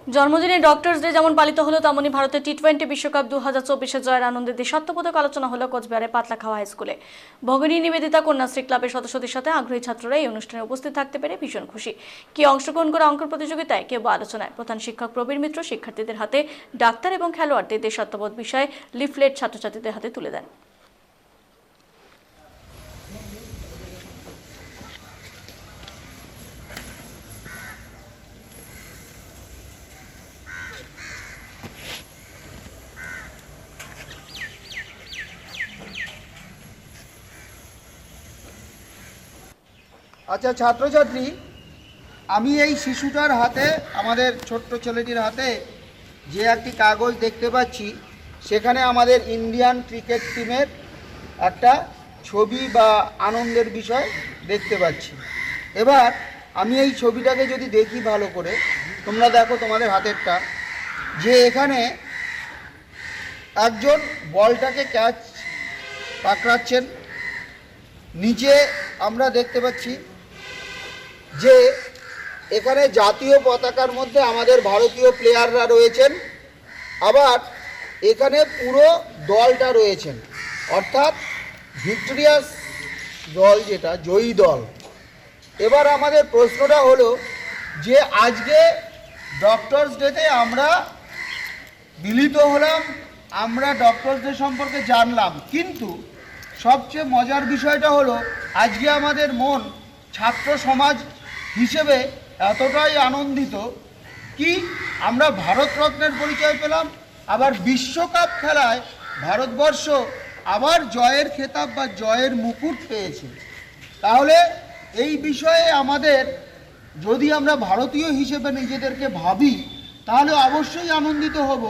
জন্মদিনে doctors day যেমন পালিত হলো তেমনি ভারতের টি-20 বিশ্বকাপ 2024 জয়ের আনন্দে দেশাত্মবোধক আলোচনা হলো কোচবিহারের পাতলাখাওয়া হাই স্কুলে। ভগিনী নিবেদিতা কন্যাশ্রী ক্লাবের সদস্যদের সাথে আগ্রহী ছাত্ররা এই অনুষ্ঠানে উপস্থিত থাকতে পেরে ভীষণ খুশি। কেউ অংশগ্রহণ করে অঙ্কন প্রতিযোগিতায়, কেউ আলোচনায়। প্রধান শিক্ষক প্রবীর মিত্র শিক্ষার্থীদের হাতে ডাক্তার এবং খেলোয়াড়দের দেশাত্মবোধ বিষয়ে লিফলেট ছাত্রছাত্রীদের হাতে তুলে দেন। আচ্ছা ছাত্রছাত্রী, আমি এই শিশুটার হাতে, আমাদের ছোট্ট ছেলেটির হাতে যে একটি কাগজ দেখতে পাচ্ছি, সেখানে আমাদের ইন্ডিয়ান ক্রিকেট টিমের একটা ছবি বা আনন্দের বিষয় দেখতে পাচ্ছি। এবার আমি এই ছবিটাকে যদি দেখি ভালো করে, তোমরা দেখো তোমাদের হাতেরটা, যে এখানে একজন বলটাকে ক্যাচ পাকড়াচ্ছেন। নিচে আমরা দেখতে পাচ্ছি যে এখানে জাতীয় পতাকার মধ্যে আমাদের ভারতীয় প্লেয়াররা রয়েছেন, আবার এখানে পুরো দলটা রয়েছেন, অর্থাৎ ভিক্টোরিয়াস দল, যেটা জয়ী দল। এবার আমাদের প্রশ্নটা হলো যে আজকে ডক্টরস ডেতে আমরা মিলিত হলাম, আমরা ডক্টরস ডে সম্পর্কে জানলাম, কিন্তু সবচেয়ে মজার বিষয়টা হলো আজকে আমাদের মন ছাত্র সমাজ হিসেবে এতটাই আনন্দিত কি আমরা ভারতরত্নের পরিচয় পেলাম, আবার বিশ্বকাপ খেলায় ভারতবর্ষ আবার জয়ের খেতাব বা জয়ের মুকুট পেয়েছে। তাহলে এই বিষয়ে আমাদের, যদি আমরা ভারতীয় হিসেবে নিজেদেরকে ভাবি, তাহলে অবশ্যই আনন্দিত হব